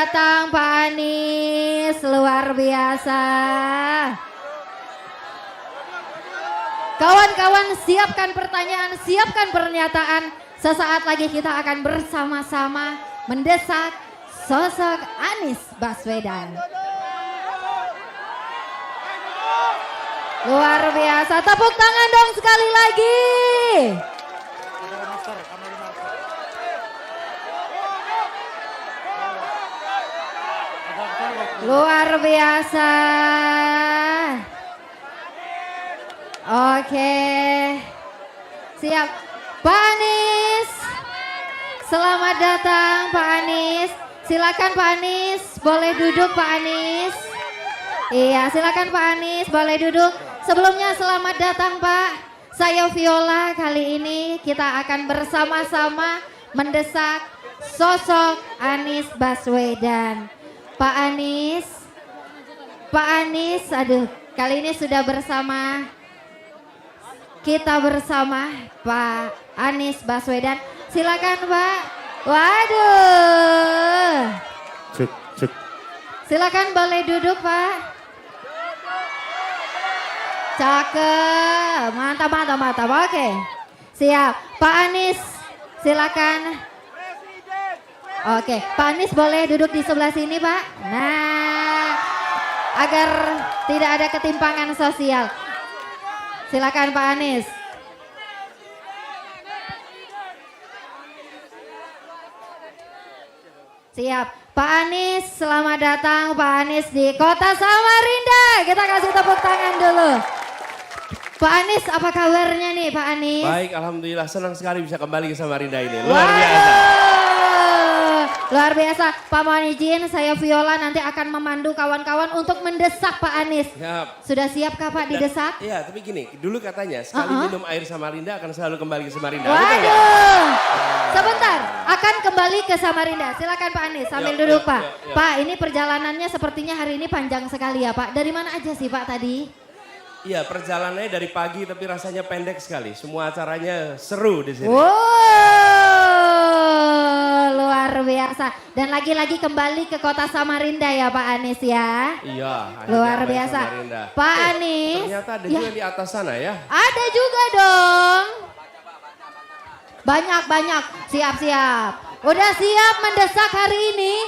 datang Pak Anies, luar biasa. Kawan-kawan siapkan pertanyaan, siapkan pernyataan. Sesaat lagi kita akan bersama-sama mendesak sosok Anies Baswedan. Luar biasa, tepuk tangan dong sekali lagi. Luar biasa. Oke, siap. Pak Anies, selamat datang Pak Anies. Silakan Pak Anies, boleh duduk Pak Anies. Iya, silakan Pak Anies, boleh duduk. Sebelumnya selamat datang Pak. Saya Viola, kali ini kita akan bersama-sama mendesak sosok Anies Baswedan. Pak Anies, aduh, kali ini sudah bersama kita bersama Pak Anies Baswedan. Silakan Pak. Waduh. Cek. Silakan boleh duduk Pak. Cakep, mantap. Oke, siap. Pak Anies, silakan. Oke, Pak Anies boleh duduk di sebelah sini Pak. Nah, agar tidak ada ketimpangan sosial. Silakan Pak Anies. Siap. Pak Anies, selamat datang Pak Anies di Kota Samarinda. Kita kasih tepuk tangan dulu. Pak Anies, apa kabarnya nih Pak Anies? Baik, alhamdulillah senang sekali bisa kembali ke Samarinda ini. Luar biasa. Luar biasa. Pak mohon izin, saya Viola nanti akan memandu kawan-kawan untuk mendesak Pak Anies. Siap. Sudah siapkah Pak didesak? Iya, tapi gini, dulu katanya sekali minum air Samarinda akan selalu kembali ke Samarinda. Waduh. Sebentar, akan kembali ke Samarinda. Silakan Pak Anies sambil duduk Pak. Pak, ini perjalanannya sepertinya hari ini panjang sekali ya Pak. Dari mana aja sih Pak tadi? Iya, perjalanannya dari pagi tapi rasanya pendek sekali. Semua acaranya seru di sini. Wow, luar biasa. Dan lagi-lagi kembali ke Kota Samarinda ya Pak Anies ya. Iya. Luar biasa. Pak Anies. Ternyata ada juga di atas sana ya. Ada juga dong. Banyak. Siap. Udah siap mendesak hari ini?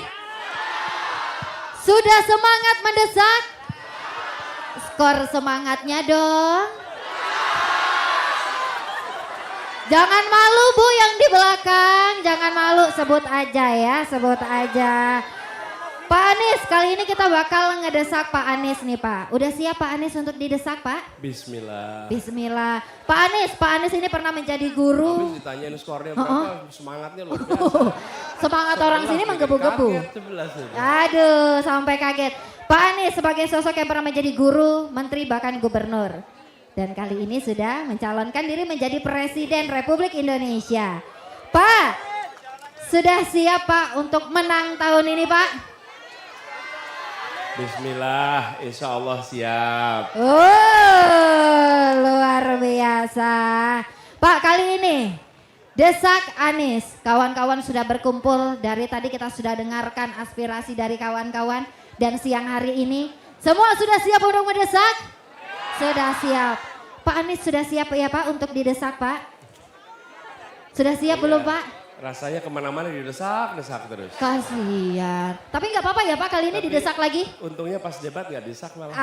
Sudah semangat mendesak? Skor semangatnya dong. Jangan malu Bu yang di belakang, jangan malu, sebut aja. Pak Anies, kali ini kita bakal ngedesak Pak Anies nih Pak. Udah siap Pak Anies untuk didesak Pak? Bismillah. Pak Anies ini pernah menjadi guru. Habis ditanyain skornya berapa, semangatnya luar biasa. Semangat orang sini menggebu-gebu. Aduh, sampai kaget. Pak Anies sebagai sosok yang pernah menjadi guru, menteri bahkan gubernur. Dan kali ini sudah mencalonkan diri menjadi Presiden Republik Indonesia. Pak, sudah siap Pak untuk menang tahun ini Pak? Bismillah, insya Allah siap. Luar biasa. Pak, kali ini desak Anies. Kawan-kawan sudah berkumpul, dari tadi kita sudah dengarkan aspirasi dari kawan-kawan. Dan siang hari ini semua sudah siap untuk mendesak? Sudah siap. Pak Anies sudah siap ya Pak untuk didesak Pak? Sudah siap belum Pak? Rasanya kemana-mana didesak terus. Kasihan. Tapi nggak apa-apa ya Pak, kali ini didesak lagi? Untungnya pas debat nggak didesak malah.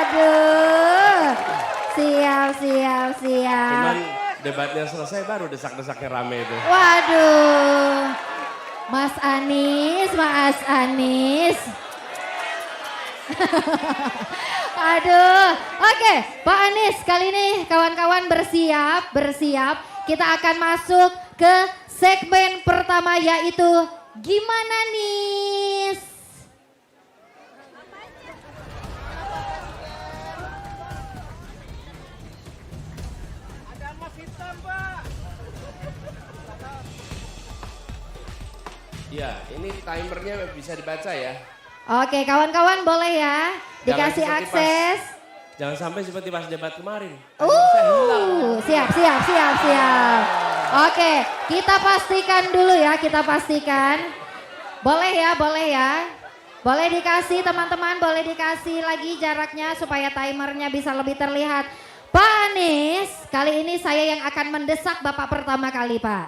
Aduh. Siap. Cuman debatnya selesai baru desak-desaknya rame itu. Waduh. Mas Anies. Aduh, oke Pak Anies, kali ini kawan-kawan bersiap. Kita akan masuk ke segmen pertama yaitu Gimana Nis? Ada emas hitam Pak. Iya, ini timernya bisa dibaca ya. Oke, kawan-kawan boleh ya dikasih akses. Jangan sampai seperti pas debat kemarin. Siap. Oke, kita pastikan dulu ya, Boleh ya, boleh ya. Boleh dikasih teman-teman, boleh dikasih lagi jaraknya supaya timernya bisa lebih terlihat. Pak Anies, kali ini saya yang akan mendesak Bapak pertama kali Pak.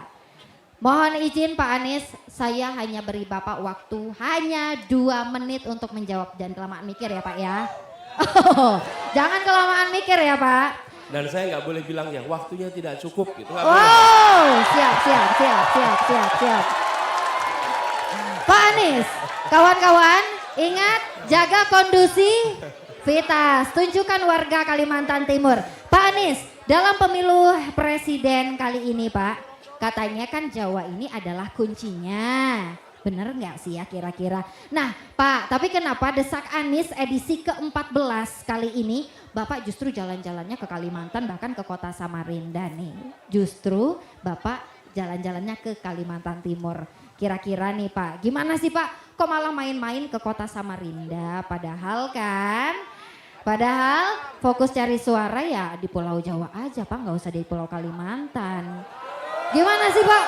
Mohon izin Pak Anies, saya hanya beri Bapak waktu hanya 2 menit untuk menjawab. Jangan kelamaan mikir ya Pak ya. Jangan kelamaan mikir ya Pak. Dan saya nggak boleh bilang ya waktunya tidak cukup gitu. Nggak boleh. Wow, siap. Pak Anies, kawan-kawan ingat jaga kondusivitas. Tunjukkan warga Kalimantan Timur. Pak Anies, dalam pemilu presiden kali ini Pak, katanya kan Jawa ini adalah kuncinya. Bener nggak sih ya kira-kira? Nah Pak, tapi kenapa Desak Anies edisi ke-14 kali ini Bapak justru jalan-jalannya ke Kalimantan bahkan ke kota Samarinda nih. Justru Bapak jalan-jalannya ke Kalimantan Timur. Kira-kira nih Pak, gimana sih Pak? Kok malah main-main ke kota Samarinda? Padahal fokus cari suara ya di Pulau Jawa aja Pak, nggak usah di Pulau Kalimantan. Gimana sih Pak?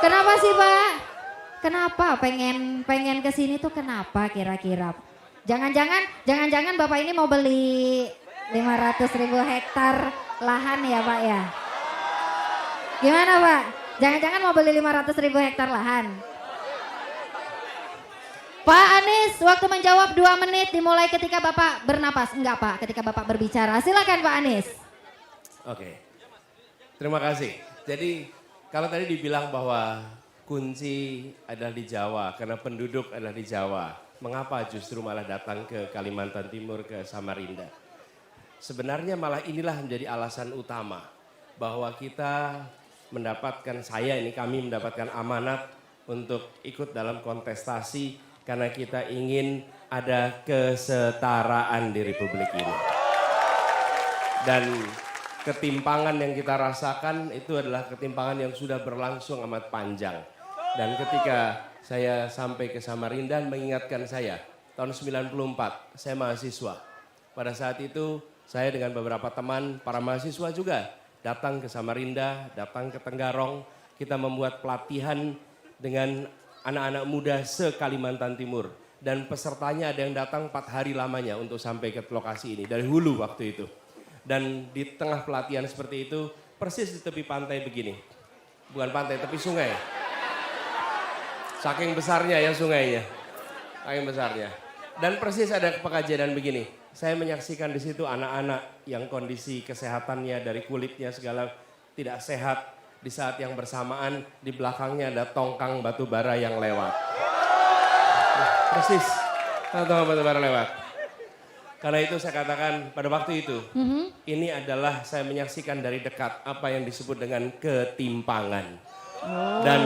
Kenapa sih Pak? Kenapa pengen ke sini tuh kenapa kira-kira? Jangan-jangan Bapak ini mau beli 500.000 hektar lahan ya Pak ya? Gimana Pak? Jangan-jangan mau beli 500.000 hektar lahan? Pak Anies, waktu menjawab 2 menit dimulai ketika Bapak bernapas. Enggak Pak, ketika Bapak berbicara. Silakan Pak Anies. Oke, terima kasih. Jadi kalau tadi dibilang bahwa kunci adalah di Jawa karena penduduk adalah di Jawa. Mengapa justru malah datang ke Kalimantan Timur, ke Samarinda? Sebenarnya malah inilah menjadi alasan utama bahwa kita kami mendapatkan amanat untuk ikut dalam kontestasi karena kita ingin ada kesetaraan di Republik ini. Dan ketimpangan yang kita rasakan itu adalah ketimpangan yang sudah berlangsung amat panjang. Dan ketika saya sampai ke Samarinda mengingatkan saya, tahun 94 saya mahasiswa. Pada saat itu saya dengan beberapa teman, para mahasiswa juga datang ke Samarinda, datang ke Tenggarong. Kita membuat pelatihan dengan anak-anak muda se-Kalimantan Timur. Dan pesertanya ada yang datang 4 hari lamanya untuk sampai ke lokasi ini. Dari hulu waktu itu. Dan di tengah pelatihan seperti itu, persis di tepi pantai begini. Bukan pantai, tapi sungai. Saking besarnya ya sungainya. Saking besarnya. Dan persis ada kejadian begini. Saya menyaksikan di situ anak-anak yang kondisi kesehatannya dari kulitnya segala tidak sehat. Di saat yang bersamaan di belakangnya ada tongkang batu bara yang lewat. Persis, tongkang batu bara lewat. Karena itu saya katakan pada waktu itu, ini adalah saya menyaksikan dari dekat apa yang disebut dengan ketimpangan. Dan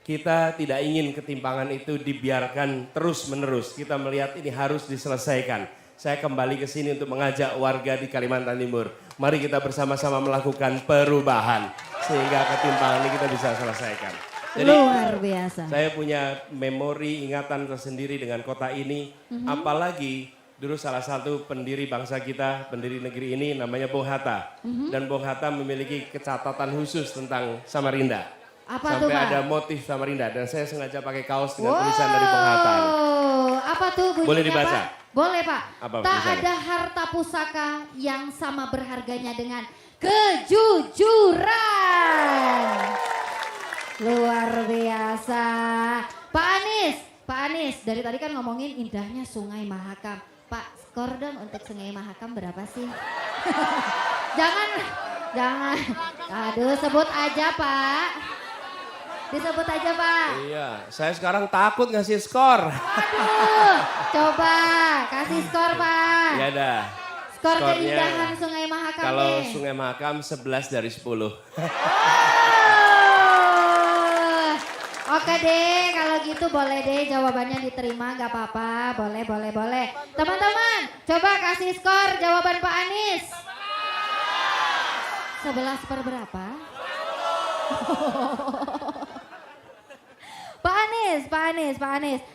kita tidak ingin ketimpangan itu dibiarkan terus menerus. Kita melihat ini harus diselesaikan. Saya kembali ke sini untuk mengajak warga di Kalimantan Timur. Mari kita bersama-sama melakukan perubahan. Sehingga ketimpangan ini kita bisa selesaikan. Jadi, luar biasa. Saya punya memori ingatan tersendiri dengan kota ini. Apalagi dulu salah satu pendiri bangsa kita, pendiri negeri ini namanya Bung Hatta. Dan Bung Hatta memiliki catatan khusus tentang Samarinda. Apa Sampai tuh, Pak? ada motif Samarinda. Dan saya sengaja pakai kaos dengan tulisan dari Bung Hatta. Apa tuh bunyinya Boleh dibaca? Pak? Boleh Pak. Apa Tak tulisannya? ada harta pusaka yang sama berharganya dengan kejujuran. Luar biasa. Pak Anies, dari tadi kan ngomongin indahnya Sungai Mahakam. Pak, skor dong untuk Sungai Mahakam berapa sih? Jangan. Aduh, sebut aja Pak. Disebut aja Pak. Iya, saya sekarang takut ngasih skor. Aduh, coba kasih skor Pak. Ya dah. Skor Skornya, keindahan Sungai Mahakam kalau nih. Sungai Mahakam 11 dari 10. Oke deh, kalau gitu boleh deh jawabannya diterima, nggak apa-apa, boleh. Teman-teman, coba kasih skor jawaban Pak Anies. 11 per berapa? Pak Anies.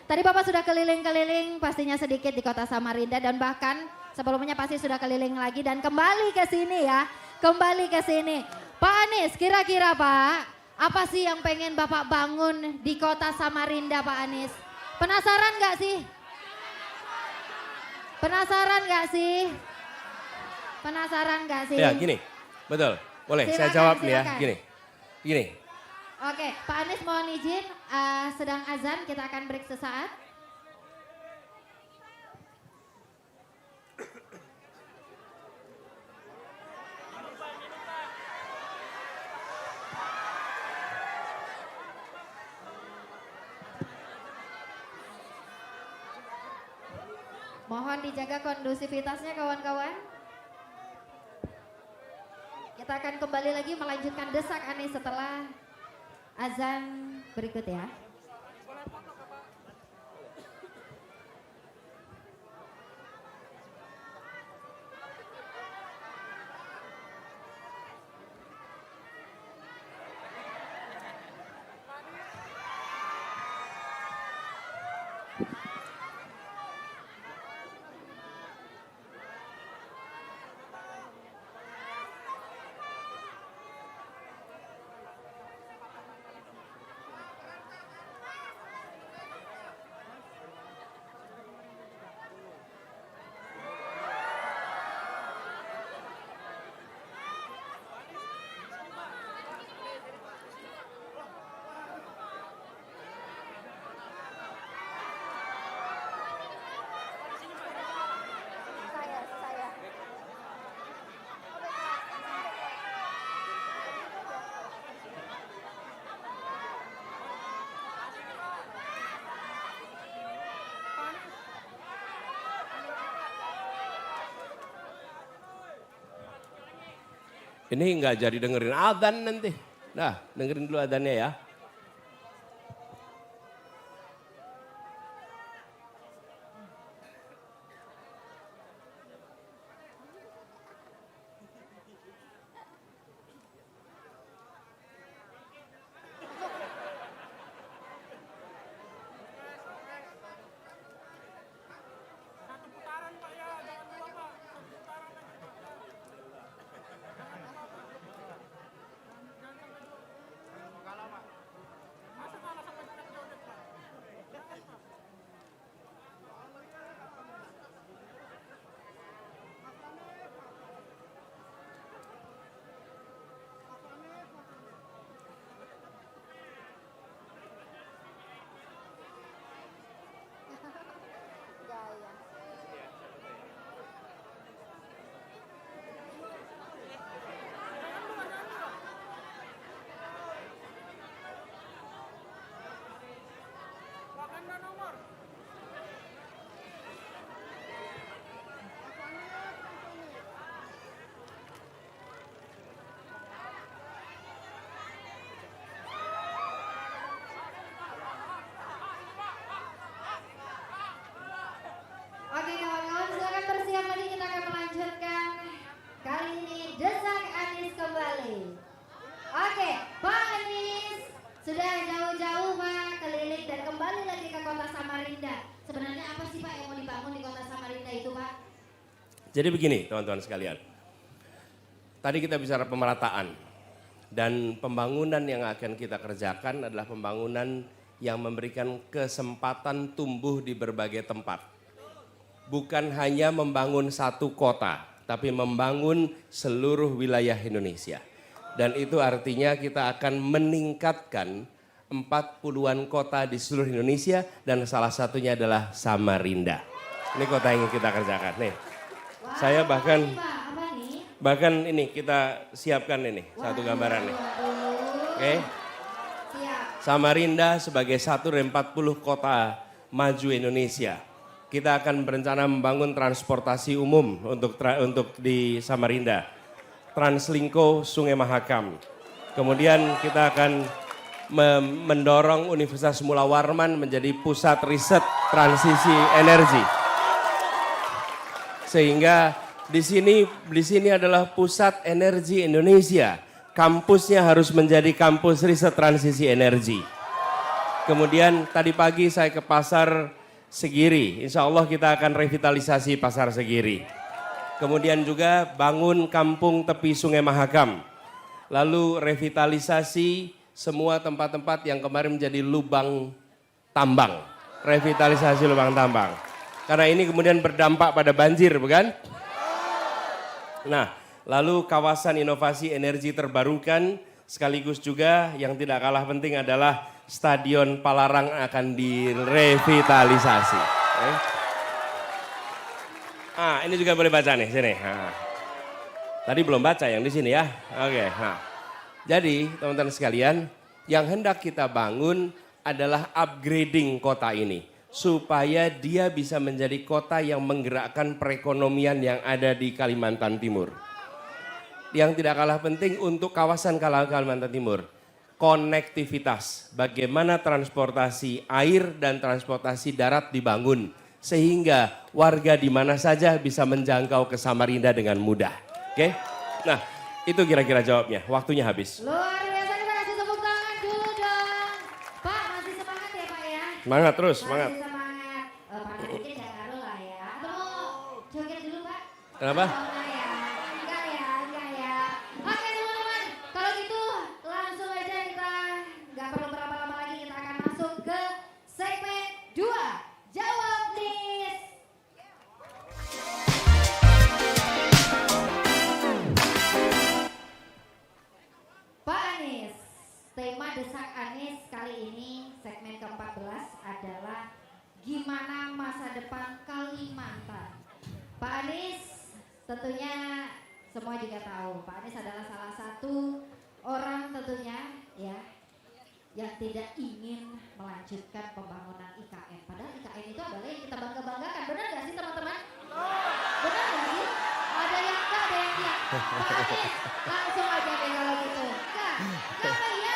Tadi Bapak sudah keliling-keliling pastinya sedikit di kota Samarinda dan bahkan sebelumnya pasti sudah keliling lagi dan kembali ke sini ya. Pak Anies, kira-kira Pak, apa sih yang pengen Bapak bangun di kota Samarinda Pak Anies? Penasaran nggak sih? Penasaran nggak sih? Penasaran nggak sih? Ya gini, betul. Boleh saya Silakan, jawab nih ya, silakan. gini. Oke, Pak Anies mohon izin, sedang azan, kita akan break sesaat. Mohon dijaga kondusivitasnya kawan-kawan. Kita akan kembali lagi melanjutkan desak Anies setelah azan berikut ya. Ini nggak jadi dengerin adzan nanti. Nah, dengerin dulu adzannya ya. Oke kawan-kawan, silakan bersiap lagi, kita akan melanjutkan kali ini desak Anies kembali. Oke, Pak Anies sudah jauh-jauh Pak keliling dan kembali lagi ke kota Samarinda. Sebenarnya apa sih Pak yang mau dibangun di kota Samarinda itu Pak? Jadi begini teman-teman sekalian. Tadi kita bicara pemerataan dan pembangunan yang akan kita kerjakan adalah pembangunan yang memberikan kesempatan tumbuh di berbagai tempat. Bukan hanya membangun satu kota, tapi membangun seluruh wilayah Indonesia. Dan itu artinya kita akan meningkatkan 40-an kota di seluruh Indonesia dan salah satunya adalah Samarinda. Ini kota yang kita kerjakan nih. Wah, Saya bahkan apa nih? bahkan ini kita siapkan ini satu gambaran nih. Oke. Siap. Samarinda sebagai satu dari 40 kota maju Indonesia. Kita akan berencana membangun transportasi umum untuk di Samarinda. Translingko Sungai Mahakam. Kemudian kita akan mendorong Universitas Mula Warman menjadi pusat riset transisi energi. Sehingga di sini adalah pusat energi Indonesia. Kampusnya harus menjadi kampus riset transisi energi. Kemudian tadi pagi saya ke pasar Segiri, insya Allah kita akan revitalisasi pasar Segiri. Kemudian juga bangun kampung tepi Sungai Mahakam. Lalu revitalisasi semua tempat-tempat yang kemarin menjadi lubang tambang. revitalisasi lubang tambang. Karena ini kemudian berdampak pada banjir, bukan? Nah, lalu kawasan inovasi energi terbarukan sekaligus juga yang tidak kalah penting adalah Stadion Palarang akan direvitalisasi. Ini juga boleh baca nih, sini. Tadi belum baca yang di sini ya. Oke. Jadi teman-teman sekalian, yang hendak kita bangun adalah upgrading kota ini. Supaya dia bisa menjadi kota yang menggerakkan perekonomian yang ada di Kalimantan Timur. Yang tidak kalah penting untuk kawasan Kalimantan Timur. Konektivitas, bagaimana transportasi air dan transportasi darat dibangun. Sehingga warga di mana saja bisa menjangkau ke Samarinda dengan mudah. Oke? Nah, itu kira-kira jawabnya. Waktunya habis. Luar biasa, kita kasih tepuk tangan dulu dong. Pak, masih semangat ya Pak ya? Semangat terus, semangat. Masih semangat. Pak mungkin gak ngaruh lah ya. Atau mau joget dulu Pak? Kenapa? Enggak ya, enggak ya. Oke teman-teman, kalau gitu langsung aja kita nggak perlu berlama-lama lagi, kita akan masuk ke segmen 2. Jawab please. Pak Anies, tema Desak Anies kali ini segmen ke-14 adalah gimana masa depan Kalimantan. Pak Anies tentunya semua juga tahu Pak Anies adalah salah satu orang tentunya ya yang tidak ingin melanjutkan pembangunan IKN. Padahal IKN itu adalah yang kita bangga-banggakan. Benar gak sih teman-teman? Benar gak sih? Ada yang enggak, ada yang iya. Pak Anies langsung aja deh kalau gitu. Enggak apa ya?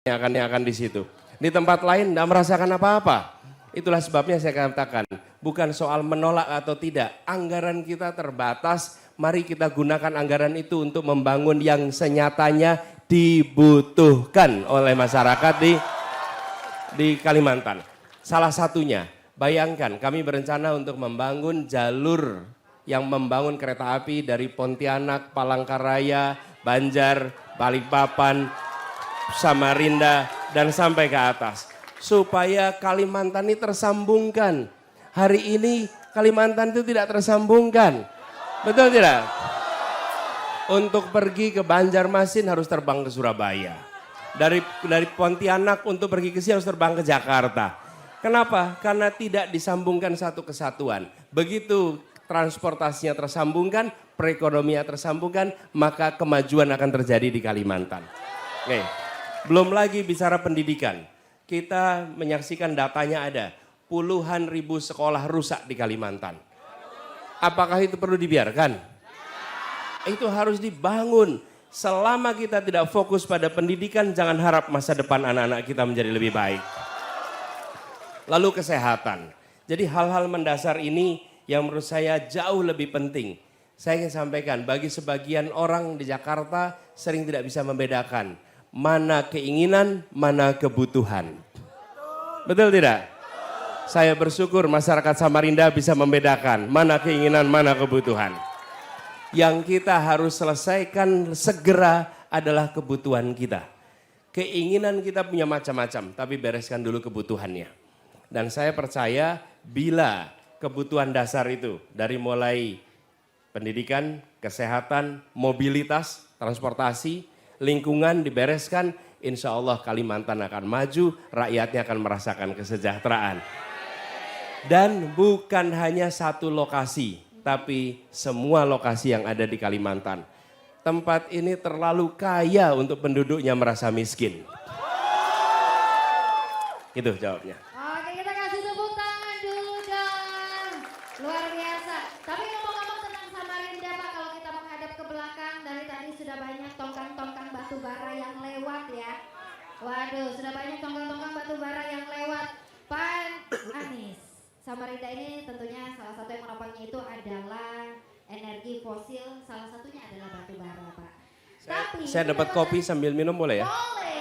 Yang akan di situ. Di tempat lain tidak merasakan apa-apa. Itulah sebabnya saya katakan, bukan soal menolak atau tidak. Anggaran kita terbatas, mari kita gunakan anggaran itu untuk membangun yang senyatanya dibutuhkan oleh masyarakat di Kalimantan. Salah satunya, bayangkan kami berencana untuk membangun jalur yang membangun kereta api dari Pontianak, Palangkaraya, Banjar, Balikpapan, Samarinda dan sampai ke atas supaya Kalimantan ini tersambungkan. Hari ini Kalimantan itu tidak tersambungkan, betul tidak? Untuk pergi ke Banjarmasin harus terbang ke Surabaya, dari Pontianak untuk pergi ke sini harus terbang ke Jakarta. Kenapa? Karena tidak disambungkan satu kesatuan. Begitu transportasinya tersambungkan, perekonomian tersambungkan, maka kemajuan akan terjadi di Kalimantan. Oke. Belum lagi bicara pendidikan, kita menyaksikan datanya ada puluhan ribu sekolah rusak di Kalimantan. Apakah itu perlu dibiarkan? Itu harus dibangun. Selama kita tidak fokus pada pendidikan, jangan harap masa depan anak-anak kita menjadi lebih baik. Lalu kesehatan. Jadi hal-hal mendasar ini yang menurut saya jauh lebih penting. Saya ingin sampaikan, bagi sebagian orang di Jakarta sering tidak bisa membedakan mana keinginan, mana kebutuhan. Betul tidak? Saya bersyukur masyarakat Samarinda bisa membedakan mana keinginan, mana kebutuhan. Yang kita harus selesaikan segera adalah kebutuhan kita. Keinginan kita punya macam-macam, tapi bereskan dulu kebutuhannya. Dan saya percaya bila kebutuhan dasar itu dari mulai pendidikan, kesehatan, mobilitas, transportasi, lingkungan dibereskan, insya Allah Kalimantan akan maju, rakyatnya akan merasakan kesejahteraan. Dan bukan hanya satu lokasi, tapi semua lokasi yang ada di Kalimantan. Tempat ini terlalu kaya untuk penduduknya merasa miskin. Itu jawabnya. Oke, kita kasih tepuk tangan dulu dong. Luar biasa. Tapi ngomong-ngomong tentang Samarinda Pak, kalau kita menghadap ke belakang, dari tadi sudah banyak tongkang-tongkang batu bara yang lewat ya. Waduh, sudah banyak tongkang-tongkang batu bara yang lewat. Pak Anies, Samarinda ini tentunya salah satu yang menopangnya itu adalah energi fosil, salah satunya adalah batu bara Pak. Tapi Saya dapat kopi sambil minum boleh ya? boleh.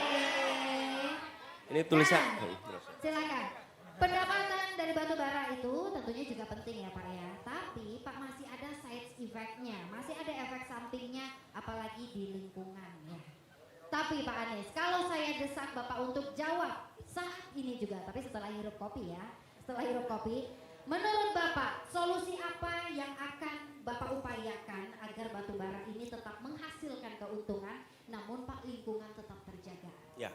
Ini tulisan. Silakan. Pendapatan dari batu bara itu tentunya juga penting ya Pak ya. Tapi Pak masih ada side effect-nya, masih ada efek sampingnya apalagi di lingkungan ya. Tapi Pak Anies, kalau saya desak Bapak untuk jawab saat ini juga, tapi setelah hirup kopi ya. Setelah hirup kopi, menurut Bapak solusi apa yang akan Bapak upayakan agar batu bara ini tetap menghasilkan keuntungan namun Pak lingkungan tetap terjaga? Ya.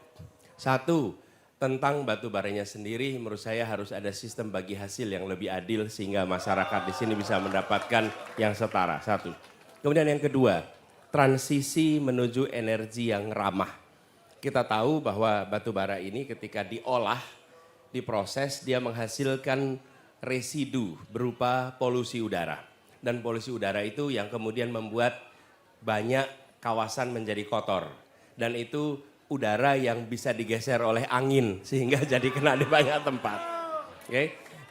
Satu, tentang batu baranya sendiri menurut saya harus ada sistem bagi hasil yang lebih adil sehingga masyarakat di sini bisa mendapatkan yang setara. Satu. Kemudian yang kedua, transisi menuju energi yang ramah. Kita tahu bahwa batu bara ini ketika diolah, diproses, dia menghasilkan residu berupa polusi udara. Dan polusi udara itu yang kemudian membuat banyak kawasan menjadi kotor. Dan itu udara yang bisa digeser oleh angin sehingga jadi kena di banyak tempat. Oke,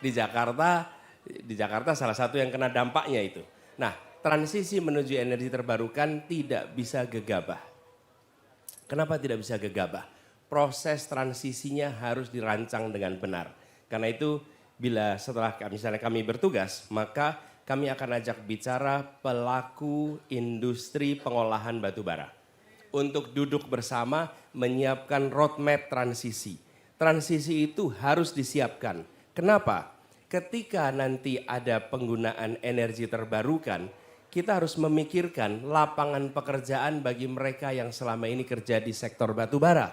di Jakarta salah satu yang kena dampaknya itu. Nah, transisi menuju energi terbarukan tidak bisa gegabah. Kenapa tidak bisa gegabah? Proses transisinya harus dirancang dengan benar. Karena itu bila setelah misalnya kami bertugas, maka kami akan ajak bicara pelaku industri pengolahan batu bara. Untuk duduk bersama menyiapkan roadmap transisi. Transisi itu harus disiapkan. Kenapa? Ketika nanti ada penggunaan energi terbarukan, kita harus memikirkan lapangan pekerjaan bagi mereka yang selama ini kerja di sektor batu bara.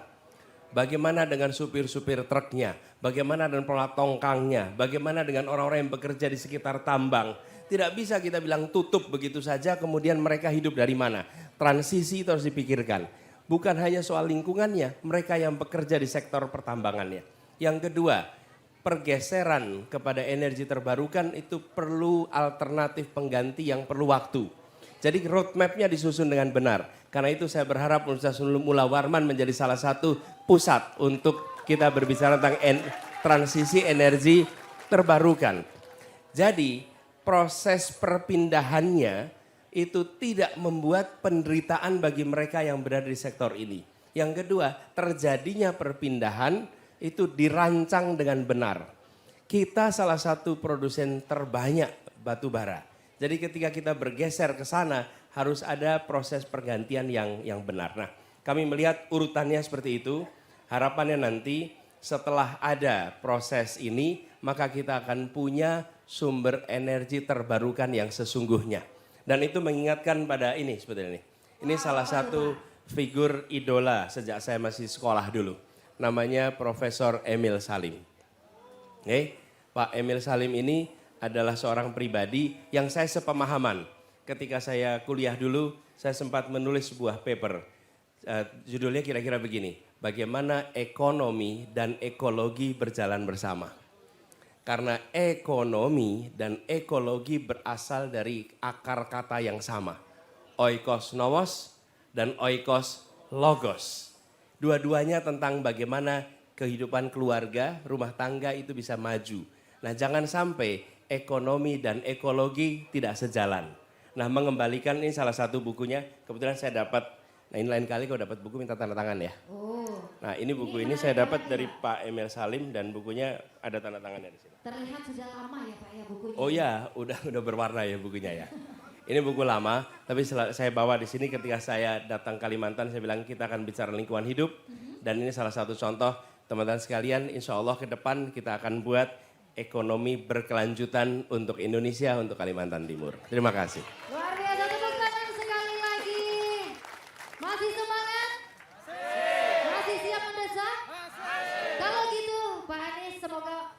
Bagaimana dengan supir-supir truknya, bagaimana dengan pelat tongkangnya, bagaimana dengan orang-orang yang bekerja di sekitar tambang. Tidak bisa kita bilang tutup begitu saja kemudian mereka hidup dari mana. Transisi itu harus dipikirkan. Bukan hanya soal lingkungannya, mereka yang bekerja di sektor pertambangannya. Yang kedua, pergeseran kepada energi terbarukan itu perlu alternatif pengganti yang perlu waktu. Jadi roadmap-nya disusun dengan benar. Karena itu saya berharap Universitas Mula Warman menjadi salah satu pusat untuk kita berbicara tentang transisi energi terbarukan. Jadi proses perpindahannya itu tidak membuat penderitaan bagi mereka yang berada di sektor ini. Yang kedua, terjadinya perpindahan itu dirancang dengan benar. Kita salah satu produsen terbanyak batu bara. Jadi ketika kita bergeser ke sana harus ada proses pergantian yang benar. Nah, kami melihat urutannya seperti itu. Harapannya nanti setelah ada proses ini, maka kita akan punya sumber energi terbarukan yang sesungguhnya. Dan itu mengingatkan pada ini sebetulnya ini. Ini salah satu figur idola sejak saya masih sekolah dulu. Namanya Profesor Emil Salim. Oke, Pak Emil Salim ini adalah seorang pribadi yang saya sepemahaman. Ketika saya kuliah dulu, saya sempat menulis sebuah paper. Judulnya kira-kira begini, bagaimana ekonomi dan ekologi berjalan bersama. Karena ekonomi dan ekologi berasal dari akar kata yang sama. Oikos nomos dan oikos logos. Dua-duanya tentang bagaimana kehidupan keluarga, rumah tangga itu bisa maju. Nah, jangan sampai ekonomi dan ekologi tidak sejalan. Nah, mengembalikan ini salah satu bukunya. Kebetulan saya dapat, nah ini lain kali kalau dapat buku minta tanda tangan ya. Nah, ini buku ini saya dapat dari Pak Emil Salim dan bukunya ada tanda tangannya di sini. Terlihat sudah lama ya Pak ya bukunya. Oh ya, udah berwarna ya bukunya ya. Ini buku lama, tapi saya bawa di sini ketika saya datang Kalimantan, saya bilang kita akan bicara lingkungan hidup. Dan ini salah satu contoh Teman-teman sekalian, insya Allah ke depan kita akan buat ekonomi berkelanjutan untuk Indonesia, untuk Kalimantan Timur. Terima kasih. Luar biasa, tepuk tangan sekali lagi. Masih semangat? Masih siap mendesak? Kalau gitu Pak Anies semoga